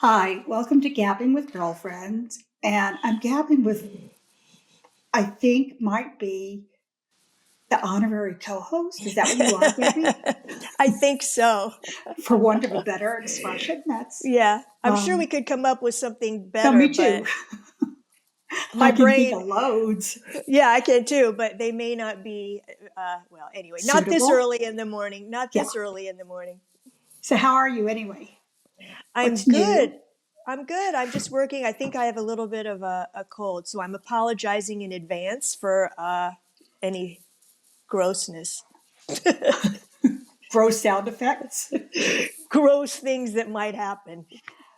Hi, welcome to Gabbing with Girlfriends. And I'm gabbing with, I think, might be the honorary co host. Is that what you are, Gabi? I think so. For want of a better expression, that's, Yeah. I'm sure we um, could come up with something no, better, me too. but I my can think brain, of loads yeah, I can too, but they may not be, well, anyway, not this suitable. early in the morning. Not Yeah. this early in the morning. So, how are you anyway? I'm What's good. new? I'm good. I'm just working. I think I have a little bit of a cold, so I'm apologizing in advance for any grossness, Gross sound effects. gross things that might happen.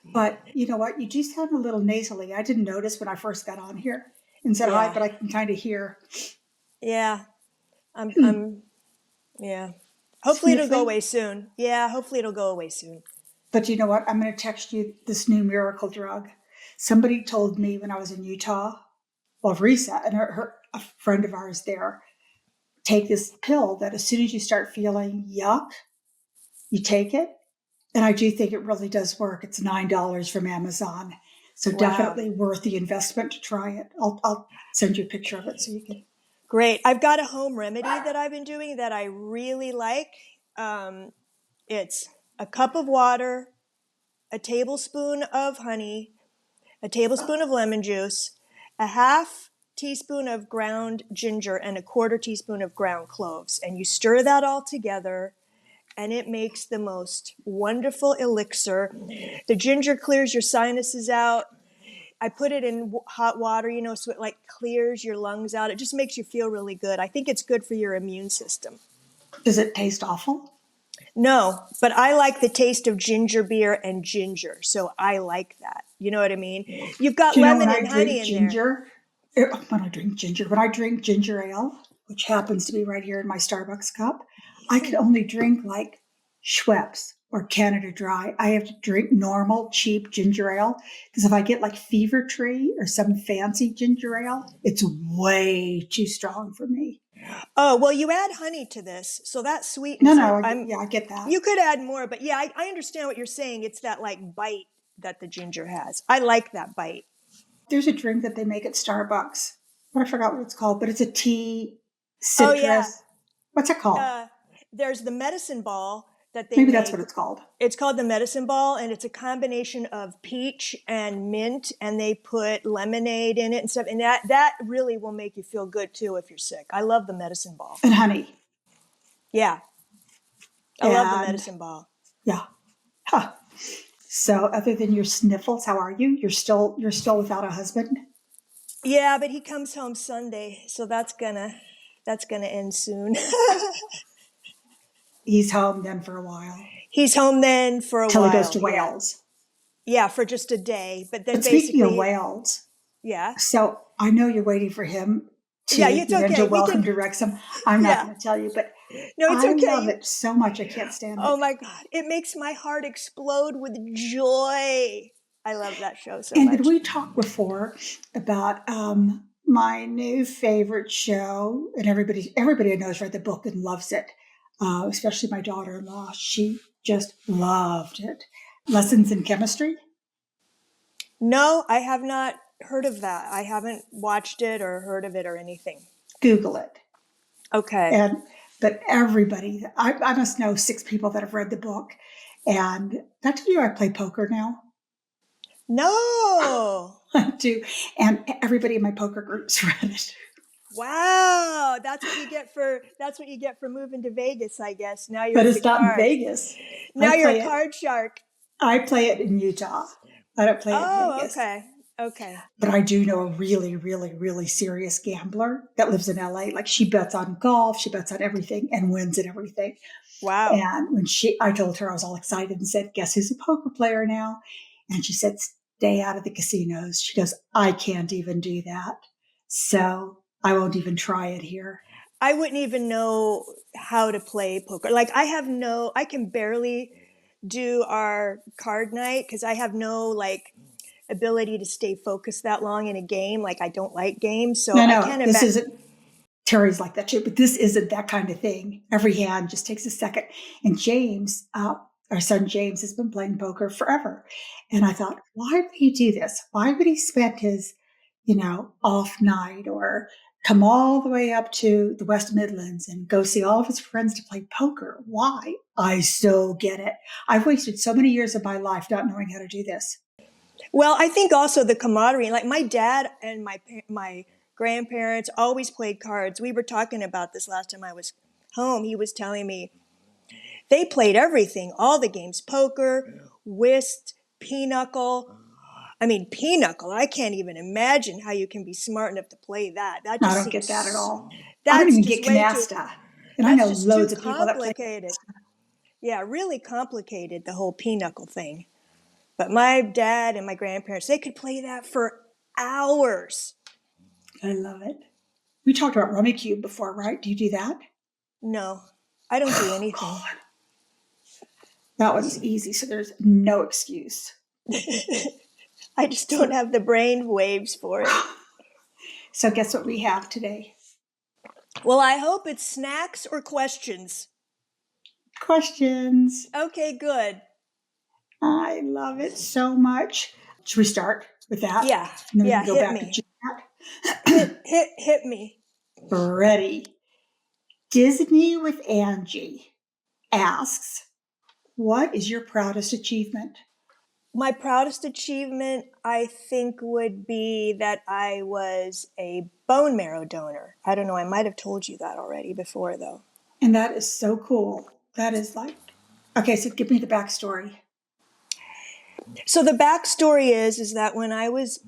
But you know what? You do sound a little nasally. I didn't notice when I first got on here and said hi, Yeah. but I can kind of hear Yeah. I'm, yeah. Hopefully it'll go sniffling. away soon. Yeah, hopefully it'll go away soon. But you know what? I'm going to text you this new miracle drug. Somebody told me when I was in Utah, well, Risa and a friend of ours there, take this pill that as soon as you start feeling yuck, you take it. And I do think it really does work. It's $9 from Amazon. So Wow. definitely worth the investment to try it. I'll send you a picture of it so you can. Great. I've got a home remedy that I've been doing that I really like. Um, it's a cup of water, a tablespoon of honey, a tablespoon of lemon juice, a half teaspoon of ground ginger, and a quarter teaspoon of ground cloves. And you stir that all together, and it makes the most wonderful elixir. The ginger clears your sinuses out. I put it in hot water, so it like clears your lungs out. It just makes you feel really good. I think it's good for your immune system. Does it taste awful? No, but I like the taste of ginger beer and ginger, so I like that. You know what I mean? You've got Do you know lemon and honey in there. when I drink ginger ale, which happens to be right here in my Starbucks cup, I can only drink like Schweppes or Canada Dry. I have to drink normal, cheap ginger ale because if I get like Fever Tree or some fancy ginger ale, it's way too strong for me. Oh, well, you add honey to this, so that No, sweetens no, it. I'm yeah, I get that. You could add more, but yeah, I understand what you're saying. It's that like bite that the ginger has. I like that bite. There's a drink that they make at Starbucks. I forgot what it's called, but it's a tea Oh yeah. citrus. What's it called? Uh, there's the medicine ball that they Maybe that's make. what it's called. It's called the medicine ball, and it's a combination of peach and mint, and they put lemonade in it and stuff. And that really will make you feel good too if you're sick. I love the medicine ball. And honey. Yeah, I love the And medicine ball. yeah. Huh. So other than your sniffles, how are you? You're still without a husband? Yeah, but he comes home Sunday, so that's gonna end soon. He's home then for a while. He's home then for a Till he goes while. to Yeah, Wales. yeah, for just a day. But then But speaking of basically, Wales, yeah, so I know you're waiting for him yeah, to it's get into okay. We Welcome can, to Wrexham. I'm not yeah. going to tell you, but No, it's I okay. love it so much. I can't stand Oh it. my God. It makes my heart explode with joy. I love that show so And did much. we talk before about my new favorite show? And everybody I know has read the book and loves it, especially my daughter-in-law. She just loved it. Lessons in Chemistry. No, I have not heard of that. I haven't watched it or heard of it or anything. Google it. Okay. And but everybody, I must know 6 people that have read the book. And did I tell you I play poker now? No. I do, and everybody in my poker group's read it. Wow. That's what you get for moving to Vegas, I guess. Now you're But into it's not in cards. Vegas. I Now you're a play it card shark. I play it in Utah. I don't play it in Oh, Vegas. okay. Okay. But I do know a really, really, really serious gambler that lives in LA. Like she bets on golf, she bets on everything and wins at everything. Wow. And I told her I was all excited and said, "Guess who's a poker player now?" And she said, "Stay out of the casinos." She goes, "I can't even do that. So I won't even try it here." I wouldn't even know how to play poker. Like I can barely do our card night because I have no like ability to stay focused that long in a game. Like I don't like games, so No, I no, can't this imagine. isn't Terry's like that too, but this isn't that kind of thing. Every hand just takes a second. And James, our son James has been playing poker forever. And I thought, why would he do this? Why would he spend his, off night or come all the way up to the West Midlands and go see all of his friends to play poker? Why? I so get it. I've wasted so many years of my life not knowing how to do this. Well, I think also the camaraderie, like my dad and my grandparents always played cards. We were talking about this last time I was home. He was telling me they played everything, all the games, poker, whist, pinochle. I mean, pinochle, I can't even imagine how you can be smart enough to play that. That I just don't get that at seems, all. I don't that's even just get way too, canasta. And I that's know just too loads of people that play. complicated. Yeah, really complicated, the whole pinochle thing. But my dad and my grandparents, they could play that for hours. I love it. We talked about Rummy Cube before, right? Do you do that? No, I don't do Oh, anything. God. That one's easy, so there's no excuse. I just don't have the brain waves for it. So guess what we have today? Well, I hope it's snacks or questions. Questions. Okay, good. I love it so much. Should we start with that? Yeah, And then we yeah, can go hit back to me. chat. Hit me. Ready. Disney with Angie asks, what is your proudest achievement? My proudest achievement, I think, would be that I was a bone marrow donor. I don't know, I might have told you that already before, though. And that is so cool. That is like, okay, so give me the backstory. So the backstory is that when I was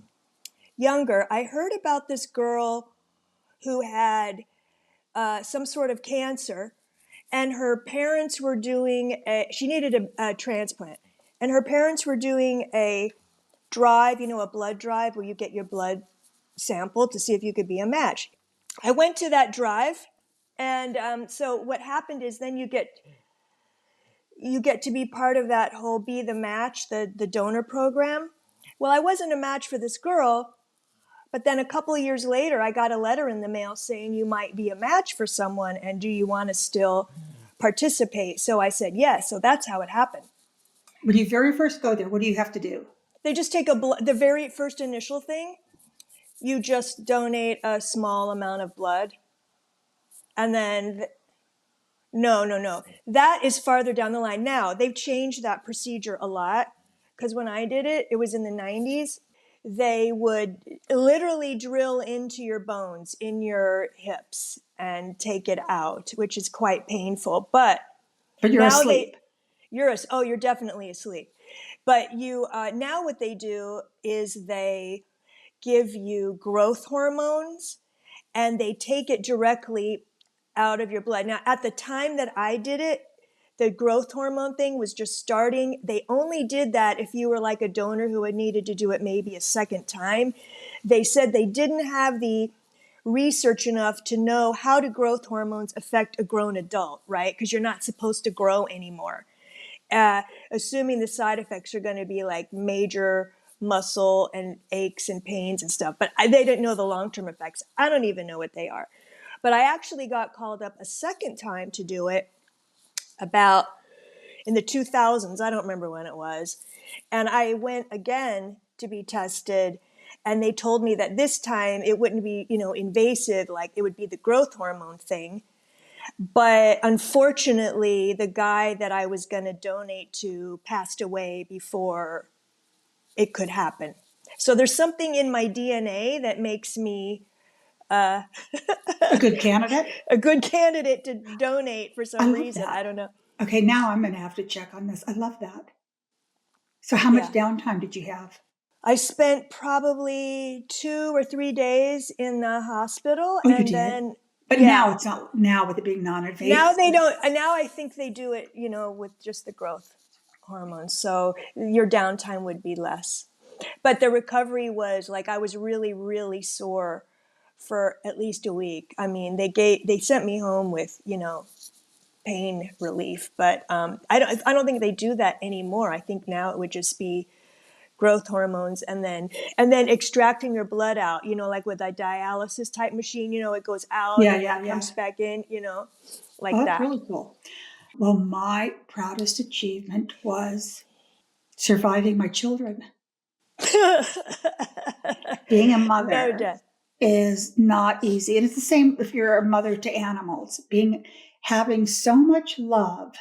younger, I heard about this girl who had some sort of cancer, and her parents were she needed a transplant, and her parents were doing a drive, a blood drive where you get your blood sampled to see if you could be a match. I went to that drive, and so what happened is then you get to be part of that whole Be the Match, the donor program. Well, I wasn't a match for this girl, but then a couple of years later, I got a letter in the mail saying you might be a match for someone, and do you want to still participate? So I said yes. So that's how it happened. When you very first go there, what do you have to do? They just take the very first initial thing. You just donate a small amount of blood, and then no. That is farther down the line. Now, they've changed that procedure a lot, because when I did it, it was in the 90s. They would literally drill into your bones in your hips and take it out, which is quite painful. But you're now asleep. you're definitely asleep. But now what they do is they give you growth hormones, and they take it directly out of your blood. Now, at the time that I did it, the growth hormone thing was just starting. They only did that if you were like a donor who had needed to do it maybe a second time. They said they didn't have the research enough to know how do growth hormones affect a grown adult, right? Because you're not supposed to grow anymore. Assuming the side effects are going to be like major muscle and aches and pains and stuff. But they didn't know the long-term effects. I don't even know what they are. But I actually got called up a second time to do it about in the 2000s. I don't remember when it was. And I went again to be tested. And they told me that this time it wouldn't be, invasive, like it would be the growth hormone thing. But unfortunately, the guy that I was going to donate to passed away before it could happen. So there's something in my DNA that makes me a good candidate. A good candidate to donate for some reason. That. I don't know. Okay, now I'm going to have to check on this. I love that. So how much downtime did you have? I spent probably 2 or 3 days in the hospital. Oh, you did? But now it's not, now with it being non-invasive. Now they don't, and now I think they do it, with just the growth hormones. So your downtime would be less. But the recovery was like, I was really, really sore for at least a week. I mean, they sent me home with, pain relief, but I don't think they do that anymore. I think now it would just be growth hormones and then extracting your blood out, like with a dialysis type machine, it goes out and comes back in, like that's that. really cool. Well, my proudest achievement was surviving my children. Being a No mother doubt. is not easy. And it's the same if you're a mother to animals. Having so much love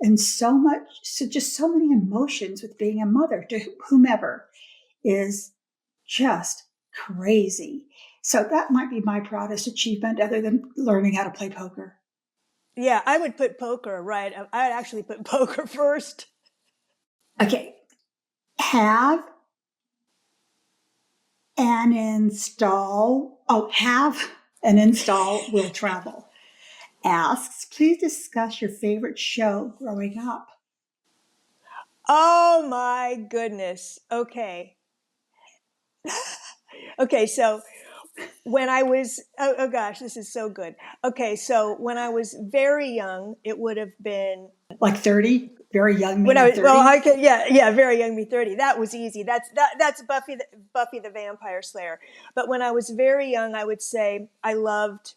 and just so many emotions with being a mother to whomever is just crazy. So that might be my proudest achievement other than learning how to play poker. Yeah, I would put poker, right. I'd actually put poker first. Okay. Have have an install will travel. Asks, please discuss your favorite show growing up. Oh my goodness. Okay. Okay, so when I was, oh gosh, this is so good. Okay, so when I was very young, it would have been Like 30? Very young, when I meaning was, well, 30? I could, yeah, very young, me 30. That was easy. That's Buffy the Vampire Slayer. But when I was very young, I would say I loved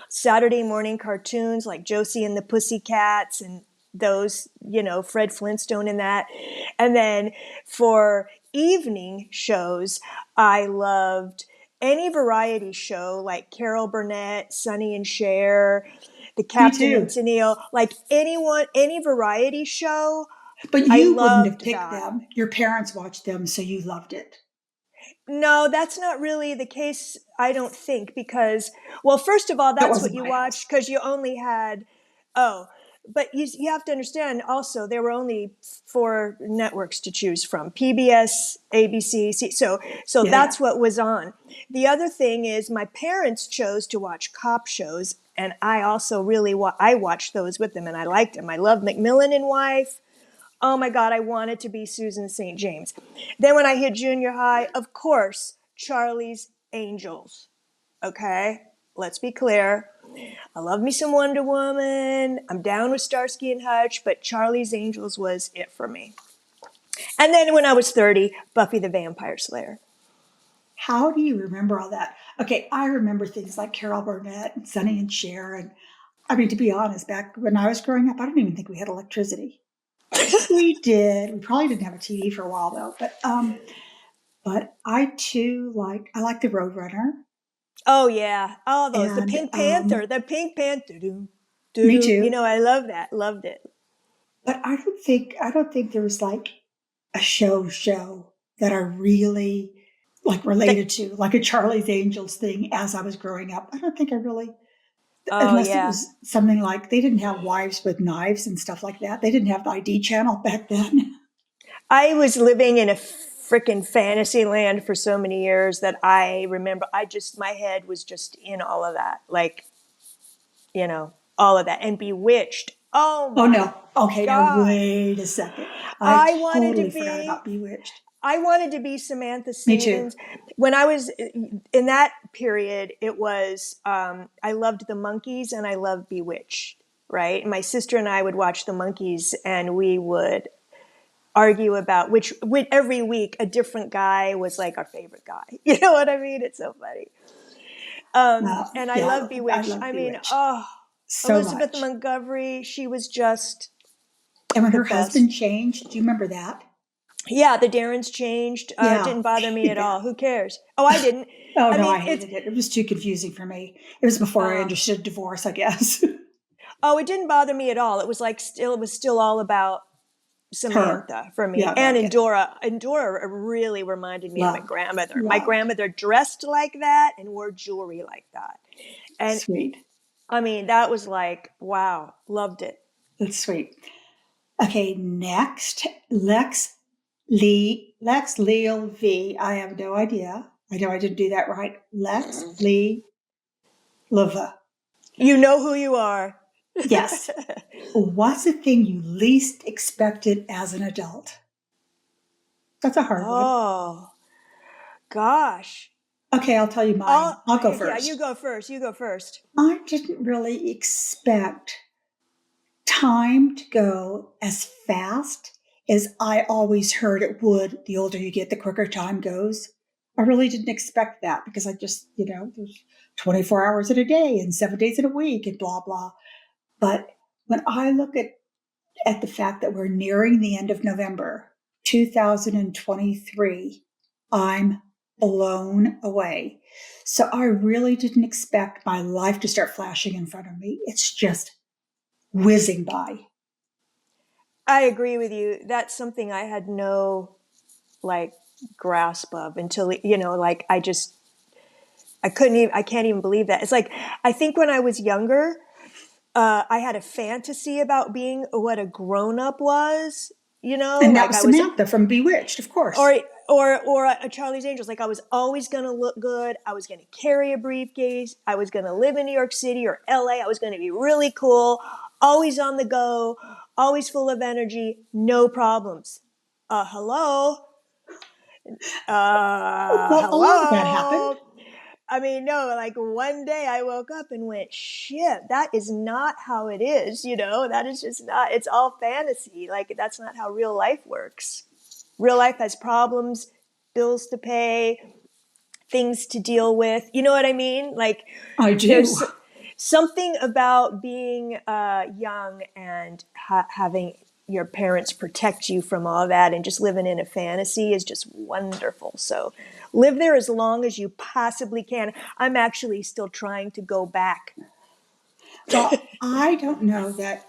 Saturday morning cartoons like Josie and the Pussycats and those, Fred Flintstone and that. And then for evening shows, I loved any variety show like Carol Burnett, Sonny and Cher, the Me Captain and too. Tennille, like any variety show, But I you wouldn't have loved picked that. them. Your parents watched them, so you loved it. No, that's not really the case, I don't think, because, well, first of all, That that's what wasn't you my house. watched because you only had, oh, but you have to understand also there were only four networks to choose from: PBS, ABC, so Yeah, yeah. that's what was on. The other thing is my parents chose to watch cop shows, and I also I watched those with them, and I liked them. I loved Macmillan and Wife. Oh my God, I wanted to be Susan St. James. Then when I hit junior high, of course, Charlie's Angels. Okay, let's be clear. I love me some Wonder Woman. I'm down with Starsky and Hutch, but Charlie's Angels was it for me. And then when I was 30, Buffy the Vampire Slayer. How do you remember all that? Okay, I remember things like Carol Burnett and Sonny and Cher. And I mean, to be honest, back when I was growing up, I don't even think we had electricity. Maybe we did. We probably didn't have a TV for a while though. But I too I like the Roadrunner. Oh yeah, all those. And The Pink Panther. Doo, doo, me doo. too. I love that. Loved it. But I don't think there was like a show that I really like The, related to, like a Charlie's Angels thing as I was growing up. I don't think I really, oh unless it yeah. was something like they didn't have Wives with Knives and stuff like that. They didn't have the ID channel back then. I was living in a freaking fantasy land for so many years that I remember my head was just in all of that. Like, all of that. And Bewitched. Oh Oh my no. Okay, now God. wait a second. I I wanted to totally forgot be about Bewitched. I wanted to be Samantha Me too. Stevens. When I was in that period, it was I loved the Monkees and I loved Bewitched, right? My sister and I would watch the Monkees and we would argue about which every week a different guy was like our favorite guy. You know what I mean? It's so funny. And I Yeah, love I Bewitched. love I mean, Bewitched oh, so Elizabeth much. Montgomery, she was just And when the her husband best. changed, do you remember that? Yeah, the Darrens changed. It Yeah, didn't bother me at yeah. all. Who cares? Oh, I didn't. Oh I no, mean, I it's hated it. It was too confusing for me. It was before I uh, understood divorce, I guess. oh, it didn't bother me at all. It was still all about Her. Samantha for me. Yeah, And back in. Endora. Endora really reminded me of my Loved. grandmother. My Loved. grandmother dressed like that and wore jewelry like that. And Sweet. I mean, that was like, wow, loved it. That's sweet. Okay, next. Lex Leal V. I have no idea. I know I didn't do that right. Lex Lee Leva. You know who you are. Yes. What's the thing you least expected as an adult? That's a hard one. Oh, gosh. Okay, I'll tell you Oh, mine. I'll go yeah, you first. go first. You go first. I didn't really expect time to go as fast as I always heard it would. The older you get, the quicker time goes. I really didn't expect that because I just, there's 24 hours in a day and 7 days in a week and blah, blah. But when I look at the fact that we're nearing the end of November 2023, I'm blown away. So I really didn't expect my life to start flashing in front of me. It's just whizzing by. I agree with you. That's something I had no like grasp of until, like I couldn't even, I can't even believe that. It's like, I think when I was younger, I had a fantasy about being what a grown up was, And that like was I was, Samantha from Bewitched, of course. or, or a Charlie's Angels. Like I was always going to look good. I was going to carry a briefcase. I was going to live in New York City or LA. I was going to be really cool, always on the go, always full of energy, no problems. Hello? Well, a lot of that happened. Hello? I mean, no, like one day I woke up and went, shit, that is not how it is, That is just not, it's all fantasy. Like, that's not how real life works. Real life has problems, bills to pay, things to deal with. You know what I mean? Like, I do. there's something about being young and having your parents protect you from all that and just living in a fantasy is just wonderful. So live there as long as you possibly can. I'm actually still trying to go back. Well, I don't know that.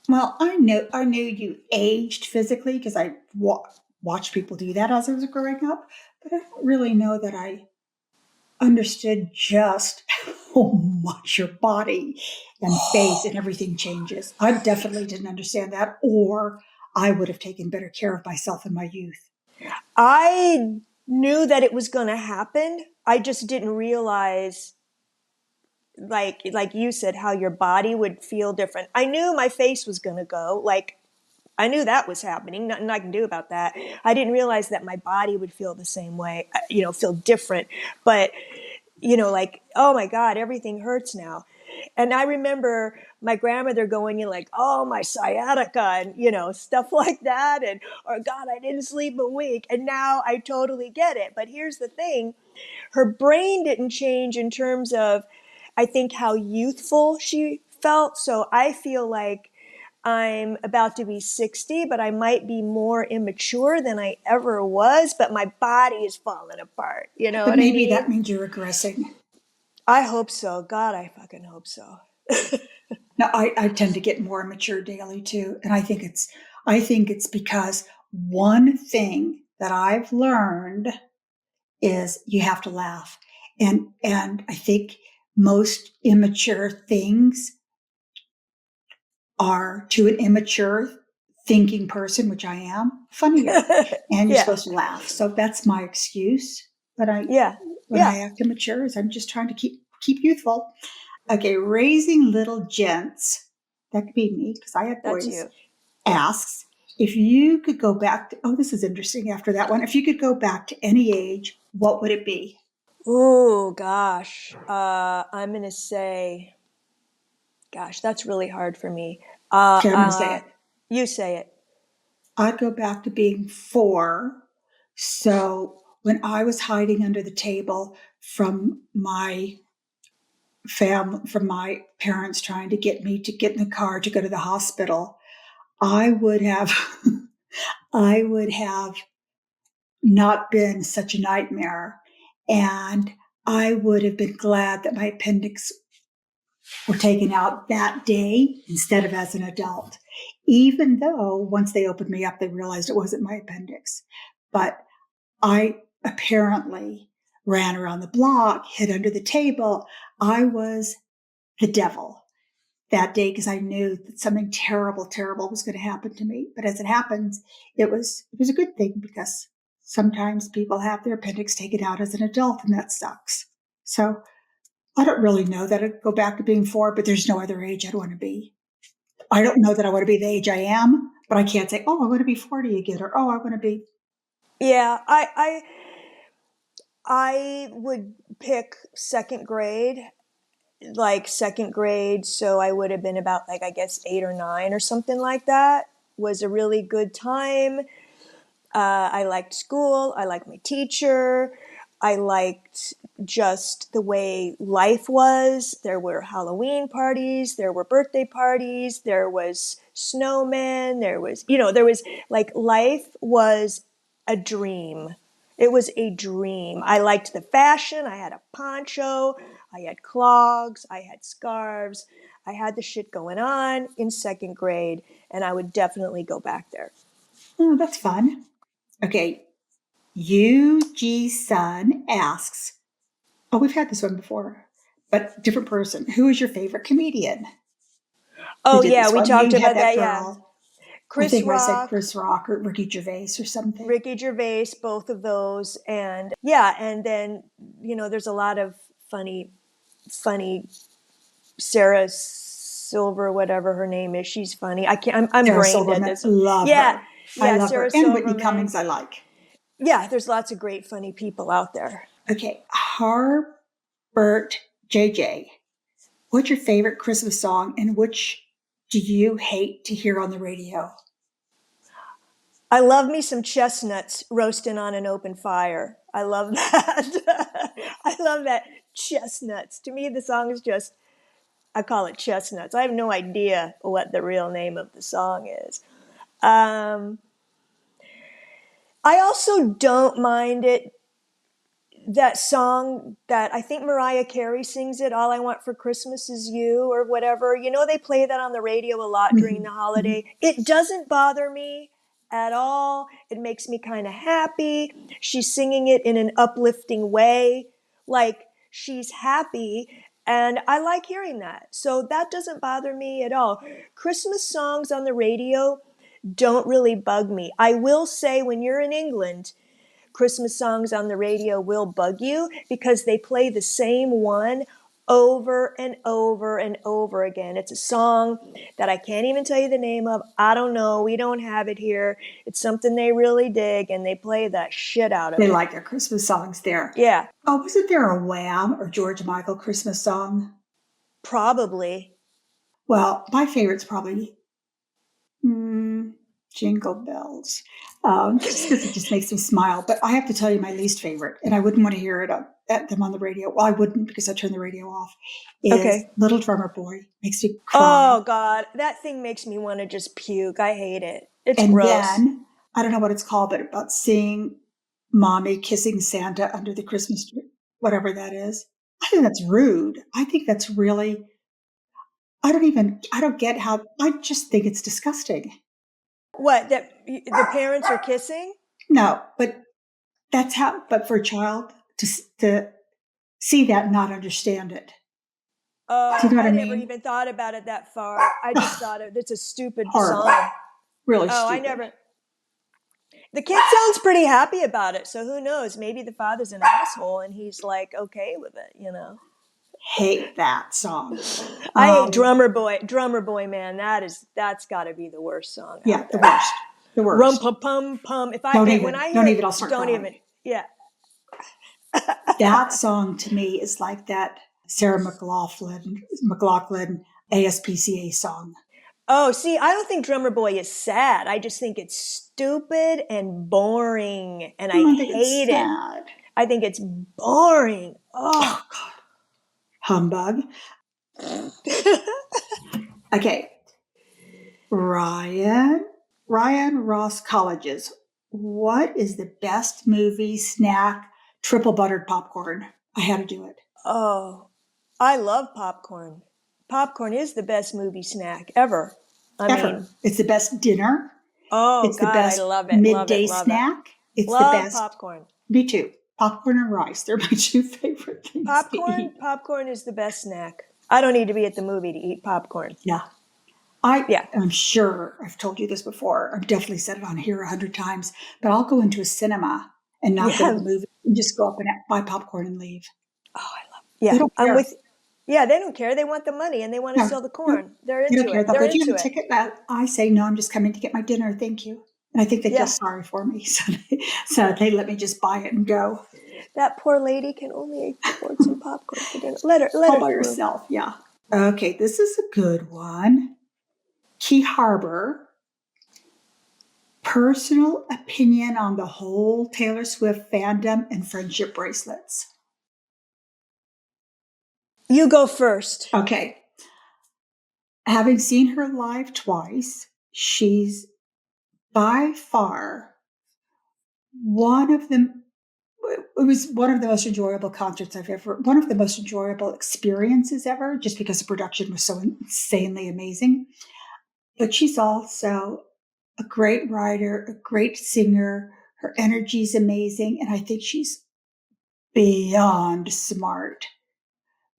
Well, I knew you aged physically because I watched people do that as I was growing up, but I don't really know that I understood just how much your body and face and everything changes. I definitely didn't understand that, or I would have taken better care of myself in my youth. I knew that it was going to happen. I just didn't realize, like you said, how your body would feel different. I knew my face was going to go. Like I knew that was happening. Nothing I can do about that. I didn't realize that my body would feel the same way, feel different. But, like, oh my God, everything hurts now. And I remember my grandmother going in like, oh, my sciatica and, stuff like that. And, or God, I didn't sleep a week. And now I totally get it. But here's the thing. Her brain didn't change in terms of, I think, how youthful she felt. So I feel like I'm about to be 60, but I might be more immature than I ever was, but my body is falling apart. You know But what I maybe that mean? means you're regressing. I hope so. God, I fucking hope so. Now, I tend to get more mature daily too, and I think it's because one thing that I've learned is you have to laugh, and I think most immature things are to an immature thinking person, which I am, funnier, and you're Yeah, supposed to laugh. So that's my excuse. But I yeah, when yeah. I act immature is I'm just trying to keep youthful. Okay, raising little gents, that could be me because I had That's boys, you. asks if you could go back to, oh, this is interesting after that one. If you could go back to any age, what would it be? Oh, gosh. I'm going to say, gosh, that's really hard for me. Uh, Okay, I'm going to say uh, it. you say it. I'd go back to being 4. So when I was hiding under the table from my parents trying to get me to get in the car to go to the hospital, I would have I would have not been such a nightmare. And I would have been glad that my appendix were taken out that day instead of as an adult, even though once they opened me up, they realized it wasn't my appendix. But I apparently ran around the block, hid under the table. I was the devil that day because I knew that something terrible, terrible was going to happen to me. But as it happens, it was a good thing because sometimes people have their appendix taken out as an adult, and that sucks. So I don't really know that I'd go back to being 4, but there's no other age I'd want to be. I don't know that I want to be the age I am, but I can't say, oh, I want to be 40 again, or oh, I want to be. Yeah, I would pick second grade, like second grade. So I would have been about like, I guess 8 or 9 or something like that. Was a really good time. I liked school. I liked my teacher. I liked just the way life was. There were Halloween parties, there were birthday parties, there was snowmen, there was like life was a dream. It was a dream. I liked the fashion. I had a poncho, I had clogs, I had scarves. I had the shit going on in second grade, and I would definitely go back there. Oh, that's fun. Okay. UG Sun asks, oh, we've had this one before, but different person. Who is your favorite comedian? We Oh did yeah, this we one. talked You had about that that. Yeah, girl. I Chris think I said Rock, Chris Rock or Ricky Gervais or something. Ricky Gervais, both of those, and yeah, and then there's a lot of funny Sarah Silver, whatever her name is. She's funny. I can't. I'm Sarah brain dead. Silverman, This. love Yeah, her. I yeah, love Sarah her. And Whitney Silverman. Cummings, I like. Yeah, there's lots of great funny people out there. Okay. Harbert JJ. What's your favorite Christmas song and which do you hate to hear on the radio? I love me some chestnuts roasting on an open fire. I love that. I love that chestnuts. To me, the song is just, I call it chestnuts. I have no idea what the real name of the song is. Um, I also don't mind it. That song that I think Mariah Carey sings it, All I Want for Christmas Is You, or whatever. They play that on the radio a lot during the Mm-hmm. holiday. It doesn't bother me at all. It makes me kind of happy. She's singing it in an uplifting way, like she's happy. And I like hearing that. So that doesn't bother me at all. Christmas songs on the radio don't really bug me. I will say, when you're in England, Christmas songs on the radio will bug you because they play the same one over and over and over again. It's a song that I can't even tell you the name of. I don't know. We don't have it here. It's something they really dig, and they play that shit out of They it. like their Christmas songs there. Yeah, Oh, wasn't there a Wham or George Michael Christmas song? probably. Well, my favorite's probably Jingle Bells, just because it just makes me smile. But I have to tell you, my least favorite, and I wouldn't want to hear it at them on the radio. Well, I wouldn't because I turn the radio off. Is Okay. Little Drummer Boy. Makes me cry. Oh, God. That thing makes me want to just puke. I hate it. It's And gross. then I don't know what it's called, but about seeing mommy kissing Santa under the Christmas tree, whatever that is. I think that's rude. I think that's really. I don't get how. I just think it's disgusting. What? That the parents are kissing? No, but that's how. But for a child to see that and not understand it. Do Oh, you know what I I never mean? even thought about it that far. I just thought it's a stupid Horrible. song. Really Oh, I stupid. never. The kid sounds pretty happy about it, so who knows? Maybe the father's an asshole and he's like okay with it. Hate that song. I hate Drummer Boy. Drummer Boy, man, that's got to be the worst song Yeah, out the there. worst. The Rum worst. pum pum pum. When I Don't hear, even, I'll start don't crying. even. Yeah. That song to me is like that Sarah McLaughlin ASPCA song. Oh, see, I don't think Drummer Boy is sad. I just think it's stupid and boring, and I I think it's hate it. sad. I think it's boring. Oh. Oh, God. Humbug. Okay. Ryan Ross Colleges. What is the best movie snack? Triple buttered popcorn. I had to do it. Oh, I love popcorn. Popcorn is the best movie snack ever. I Ever. mean, It's the best dinner. oh It's the God, I best love it, love it, midday love it. snack. It's the Love best. popcorn. Me too. Popcorn and rice. They're my two favorite things to eat. Popcorn is the best snack. I don't need to be at the movie to eat popcorn. Yeah. I'm Yeah. sure I've told you this before. I've definitely said it on here 100 times, but I'll go into a cinema and not go to Yeah. the movie and just go up and buy popcorn and leave. Oh, I love. They Yeah, don't I'm care. with. Yeah, they don't care. They want the money and they want to No, sell the no, corn. They're they don't into care. it. They'll They're go, do you have into a it. ticket? I say, no, I'm just coming to get my dinner. Thank you. And I think they feel Yeah. sorry for me. So they let me just buy it and go. That poor lady can only afford some popcorn for dinner. Let All her by through. yourself. Yeah. Okay, this is a good one. Key Harbor. Personal opinion on the whole Taylor Swift fandom and friendship bracelets. You go first. Okay. Having seen her live twice, she's by far one of the it was one of the most enjoyable concerts I've ever, one of the most enjoyable experiences ever, just because the production was so insanely amazing. But she's also a great writer, a great singer. Her energy is amazing. And I think she's beyond smart,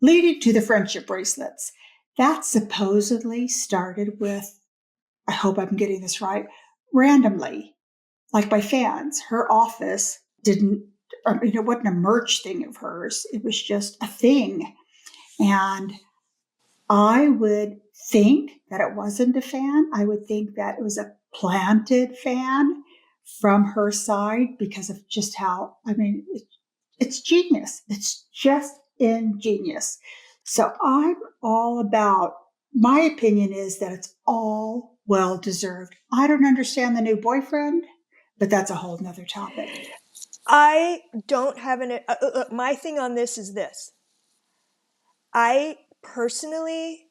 leading to the friendship bracelets. That supposedly started with, I hope I'm getting this right, randomly, like by fans. Her office didn't, I mean, it wasn't a merch thing of hers. It was just a thing. And I would think that it wasn't a fan. I would think that it was a planted fan from her side because of just how, I mean, it's genius. It's just ingenious. So I'm all about, my opinion is that it's all well deserved. I don't understand the new boyfriend, but that's a whole nother topic. I don't have my thing on this is this. I personally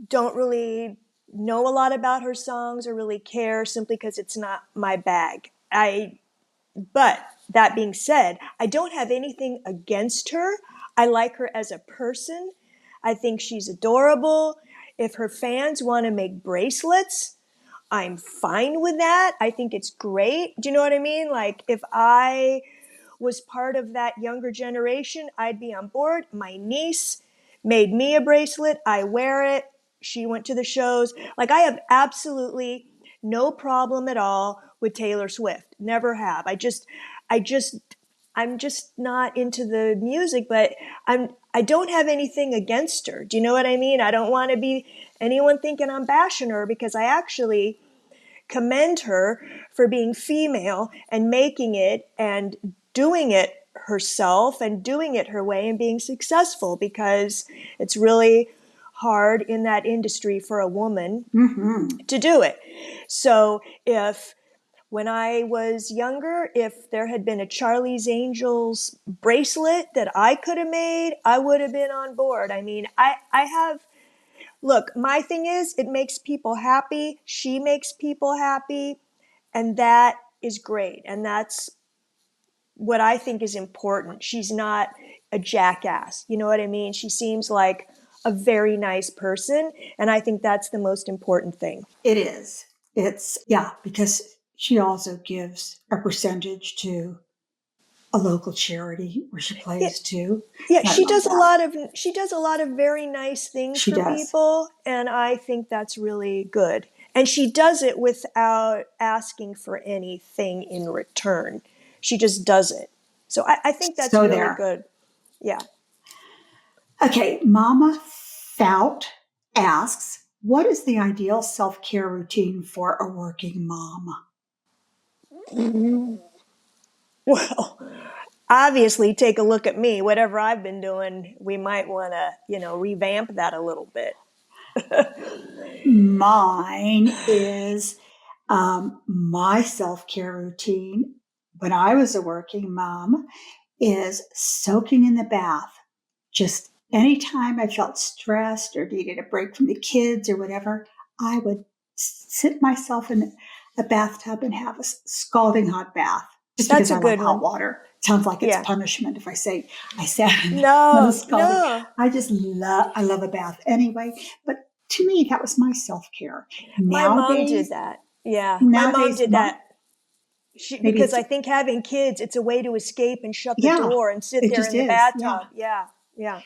don't really know a lot about her songs or really care simply because it's not my bag. But that being said, I don't have anything against her. I like her as a person. I think she's adorable. If her fans want to make bracelets, I'm fine with that. I think it's great. Do you know what I mean? Like, if I was part of that younger generation, I'd be on board. My niece made me a bracelet. I wear it. She went to the shows. Like, I have absolutely no problem at all with Taylor Swift. Never have. I just, I'm just not into the music, but I don't have anything against her. Do you know what I mean? I don't want to be anyone thinking I'm bashing her, because I actually commend her for being female and making it and doing it herself and doing it her way and being successful, because it's really hard in that industry for a woman to do it. So if when I was younger, if there had been a Charlie's Angels bracelet that I could have made, I would have been on board. I mean, I have, look, my thing is, it makes people happy. She makes people happy. And that is great. And that's what I think is important. She's not a jackass. You know what I mean? She seems like a very nice person. And I think that's the most important thing. It is. It's, yeah, because she also gives a percentage to a local charity where she Yeah, plays too. yeah, And I love that. she does a lot of very nice things She for does. people, and I think that's really good. And she does it without asking for anything in return. She just does it. So I think that's So really there. good. Yeah. Okay, Mama Fout asks, what is the ideal self-care routine for a working mom? Well, obviously take a look at me. Whatever I've been doing, we might want to, revamp that a little bit. Mine is my self-care routine when I was a working mom is soaking in the bath. Just anytime I felt stressed or needed a break from the kids or whatever, I would sit myself in a bathtub and have a scalding hot bath just That's because a I like good hot one. water. Sounds like it's Yeah. punishment if I say I sat in the No, scalding. no. I love a bath anyway. But to me, that was my self care. My mom did Nowadays, that. Yeah, my mom nowadays, did that. maybe Because it's, I think having kids, it's a way to escape and shut the yeah, door and sit it there just in the is. Yeah. bathtub. Yeah, yeah.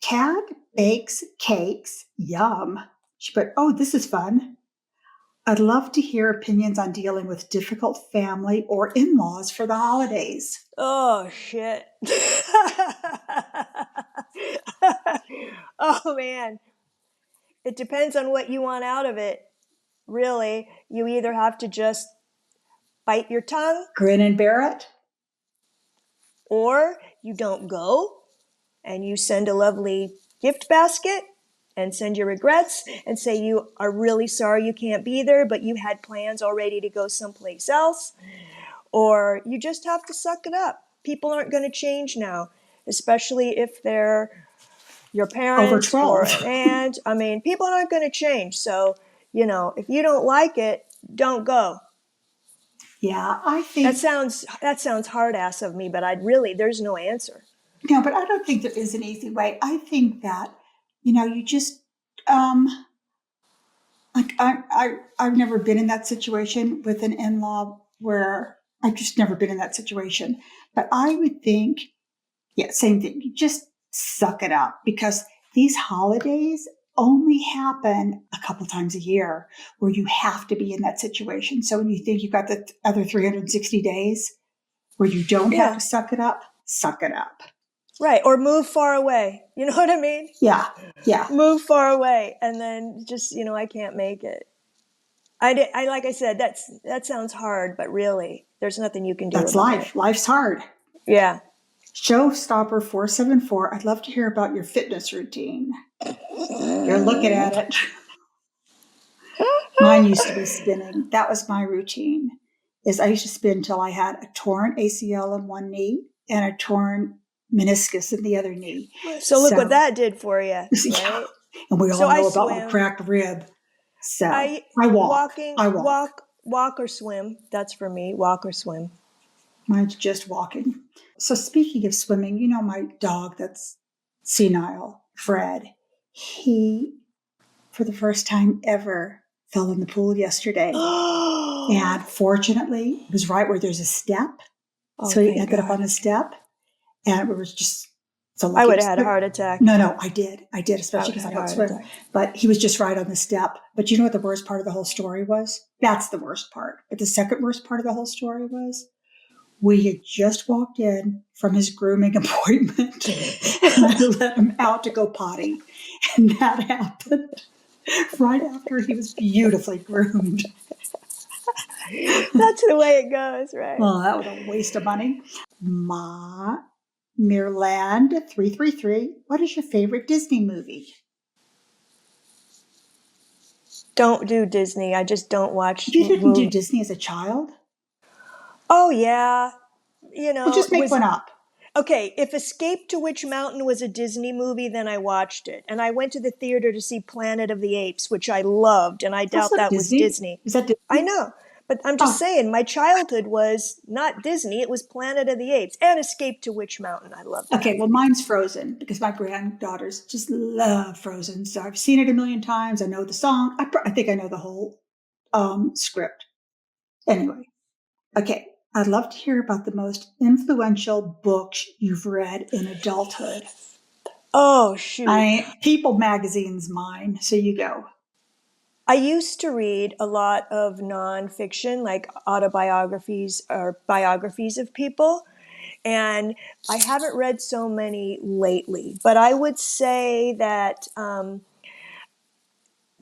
Cat bakes cakes. Yum. She put, oh, this is fun. I'd love to hear opinions on dealing with difficult family or in laws for the holidays. Oh, shit. Oh, man. It depends on what you want out of it. Really, you either have to just bite your tongue, Grin and bear it. or you don't go and you send a lovely gift basket and send your regrets and say you are really sorry you can't be there, but you had plans already to go someplace else. Or you just have to suck it up. People aren't going to change now, especially if they're your Over parents, for 12. an aunt. I mean, people aren't going to change. So, if you don't like it, don't go. Yeah, I That think, sounds hard ass of me, but there's no answer. no, but I don't think there is an easy way. I think that, you just, um, like I've never been in that situation with an in-law where I've just never been in that situation. But I would think, yeah, same thing. You just suck it up because these holidays only happen a couple times a year where you have to be in that situation. So when you think you've got the other 360 days where you don't have to Yeah, suck it up. right. Or move far away. You know what I mean? Yeah, yeah, Move far away, and then just I can't make it. I like I said, that sounds hard, but really, there's nothing you can do that's about it. life. Life's hard. Yeah. Showstopper 474. I'd love to hear about your fitness routine. You're looking at it. Mine used to be spinning. That was my routine. Is I used to spin till I had a torn ACL in one knee and a torn meniscus in the other knee. So look what So, that did for you, yeah. right? And we So all I know about my swim. cracked rib. So I I walk. walking I walk. walk or swim. That's for me. Walk or swim. Mine's just walking. So speaking of swimming, my dog that's senile, Fred, he, for the first time ever, fell in the pool yesterday. And Oh, fortunately, it was right where there's a step. So he thank ended up God. on the step. And it was just so I lucky. would have had a heart attack. No, I did. I did, I especially would because have I had a don't heart swim. attack. But he was just right on the step. But you know what the worst part of the whole story was? That's the worst part. But the second worst part of the whole story was we had just walked in from his grooming appointment and I let him out to go potty. And that happened right after he was beautifully groomed. That's the way it goes, right? Well, that was a waste of money. Ma Mirland 333. What is your favorite Disney movie? Don't do Disney. I just don't watch You didn't do movie. Disney as a child? Oh yeah, Well, just make was one up. okay. If Escape to Witch Mountain was a Disney movie, then I watched it, and I went to the theater to see Planet of the Apes, which I loved, and I That's doubt not that was Disney. Disney. Is that I Disney? know, but I'm just Oh, saying, my childhood was not Disney; it was Planet of the Apes and Escape to Witch Mountain. I loved that okay. Well, movie. mine's Frozen because my granddaughters just love Frozen. So I've seen it a million times. I know the song. I think I know the whole script. Anyway, okay. I'd love to hear about the most influential books you've read in adulthood. Oh shoot! People Magazine's mine. So you go. I used to read a lot of nonfiction, like autobiographies or biographies of people. And I haven't read so many lately, but I would say that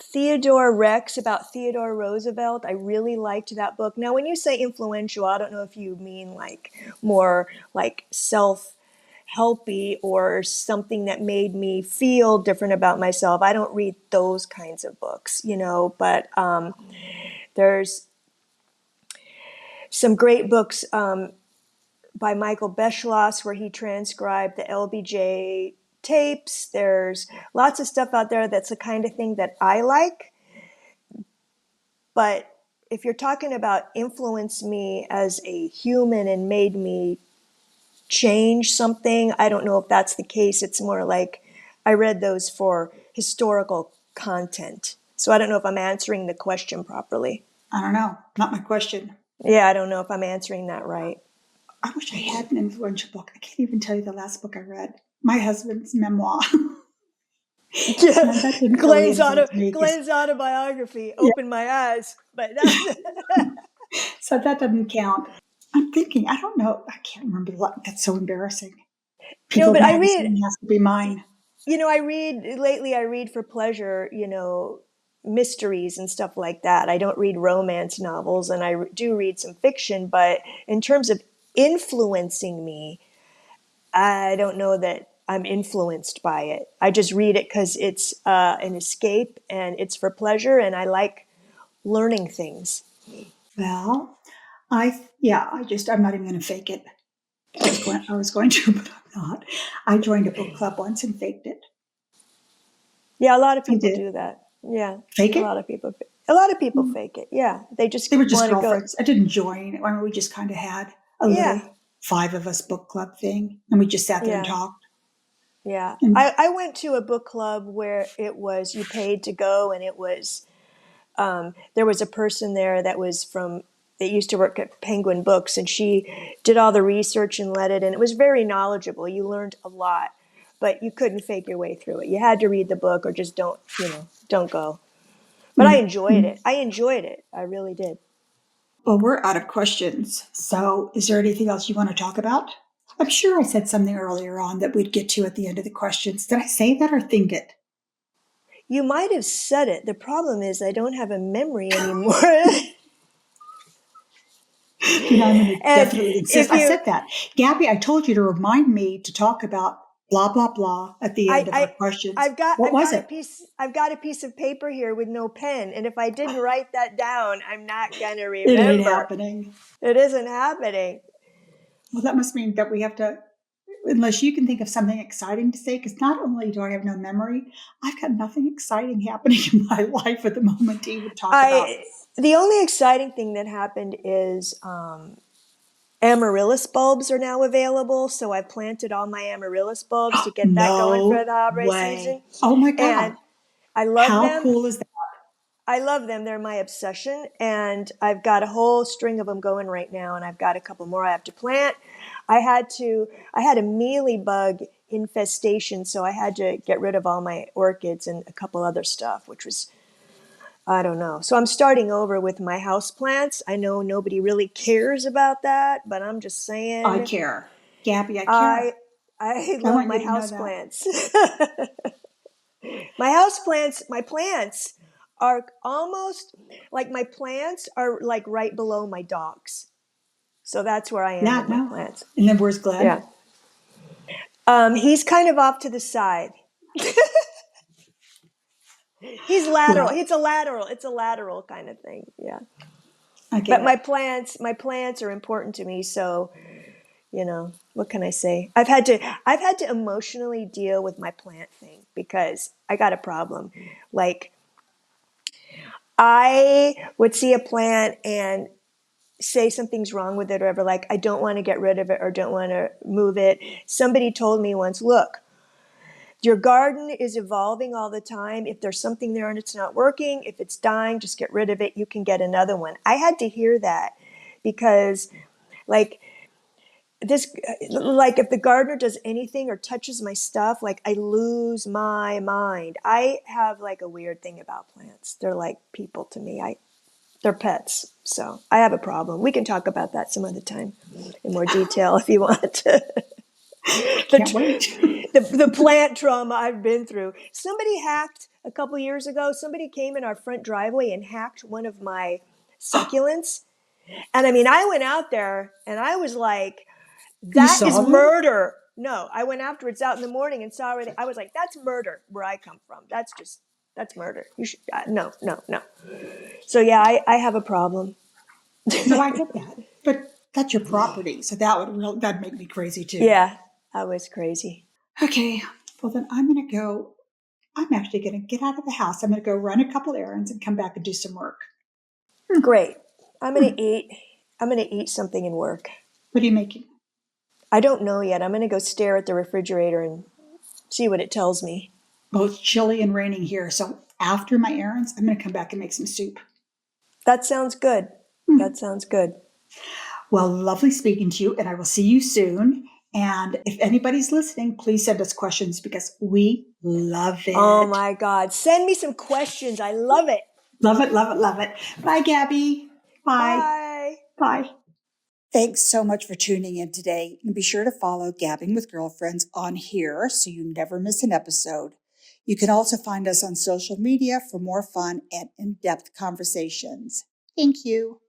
Theodore Rex, about Theodore Roosevelt, I really liked that book. Now, when you say influential, I don't know if you mean like more like self helpy or something that made me feel different about myself. I don't read those kinds of books, but there's some great books by Michael Beschloss where he transcribed the LBJ tapes. There's lots of stuff out there that's the kind of thing that I like. But if you're talking about influence me as a human and made me change something, I don't know if that's the case. It's more like I read those for historical content. So I don't know if I'm answering the question properly. I don't know. Not my question. Yeah, I don't know if I'm answering that right. I wish I had an influential book. I can't even tell you the last book I read. My husband's memoir. Yeah, And that didn't really influence me because, Glenn's autobiography yeah, opened my eyes, but that's so that doesn't count. I'm thinking, I don't know. I can't remember what. That's so embarrassing. no. People But magazine has to be mine. I read lately. I read for pleasure, mysteries and stuff like that. I don't read romance novels, and I do read some fiction. But in terms of influencing me, I don't know that I'm influenced by it. I just read it because it's an escape and it's for pleasure, and I like learning things. Well, I'm not even going to fake it. I was going to, but I'm not. I joined a book club once and faked it. Yeah, a lot of I people did. do that. Yeah, Fake a it? lot of people. A lot of people Mm. fake it. Yeah, they just They were just want to go. girlfriends. I didn't join. I mean, we just kind of had a Yeah, little 5 of us book club thing, and we just sat there and yeah, talked. yeah. And I went to a book club where it was you paid to go, and it was there was a person there that used to work at Penguin Books, and she did all the research and led it, and it was very knowledgeable. You learned a lot, but you couldn't fake your way through it. You had to read the book, or just don't go. But I mm, enjoyed mm. it. I enjoyed it. I really did. Well, we're out of questions. So, is there anything else you want to talk about? I'm sure I said something earlier on that we'd get to at the end of the questions. Did I say that or think it? You might have said it. The problem is I don't have a memory anymore. Then I'm going to And definitely insist. if I you, said that. Gabby, I told you to remind me to talk about blah, blah, blah at the I, end of our I, questions. What I've was got it? I've got a piece of paper here with no pen, and if I didn't write that down, I'm not gonna It ain't remember. happening. It isn't happening. Well, that must mean that we have to, unless you can think of something exciting to say, because not only do I have no memory, I've got nothing exciting happening in my life at the moment to even talk about. I the only exciting thing that happened is amaryllis bulbs are now available, so I planted all my amaryllis bulbs to get that going for No the ombre season, way. Oh my God. and I love How them. cool is that? I love them. They're my obsession, and I've got a whole string of them going right now, and I've got a couple more I have to plant. I had a mealy bug infestation, so I had to get rid of all my orchids and a couple other stuff, which was I don't know. So I'm starting over with my house plants. I know nobody really cares about that, but I'm just I saying care. Gabby, I I care. I I love want you my to know house that. plants. My plants are almost like my plants are like right below my dogs. So that's where I am Yeah, with my no. plants. And then where's Glenn? Yeah. He's kind of off to the side. He's lateral. Well, It's a lateral kind of thing. Yeah. I get But it. my plants are important to me. So, what can I say? I've had to emotionally deal with my plant thing because I got a problem. Like I would see a plant and say something's wrong with it or ever like I don't want to get rid of it or don't want to move it. Somebody told me once, look, your garden is evolving all the time. If there's something there and it's not working, if it's dying, just get rid of it. You can get another one. I had to hear that because like this like if the gardener does anything or touches my stuff, like I lose my mind. I have like a weird thing about plants. They're like people to me. They're pets. So I have a problem. We can talk about that some other time in more detail if you want. Can't wait. The plant trauma I've been through. Somebody hacked a couple years ago. Somebody came in our front driveway and hacked one of my succulents. And I mean, I went out there and I was like, You that is saw them? murder. No, I went afterwards out in the morning and saw everything. I was like, that's murder where I come from. That's murder. You should, no, no, no. So yeah, I have a problem. No, I get that. But that's your property. So that'd make me crazy too. Yeah, I was crazy. Okay. Well, then I'm going to go. I'm actually going to get out of the house. I'm going to go run a couple errands and come back and do some work. Hmm. Great. I'm gonna Hmm. eat. I'm gonna eat something and work. What are you making? I don't know yet. I'm gonna go stare at the refrigerator and see what it tells me. Well, it's chilly and raining here. So after my errands, I'm going to come back and make some soup. That sounds good. Hmm. That sounds good. Well, lovely speaking to you, and I will see you soon. And if anybody's listening, please send us questions because we love Oh it. my God. Send me some questions. I love it. Love it, love it, love it. Bye, Gabby. Bye. Bye. Bye. Thanks so much for tuning in today. And be sure to follow Gabbing with Girlfriends on here so you never miss an episode. You can also find us on social media for more fun and in-depth conversations. Thank you.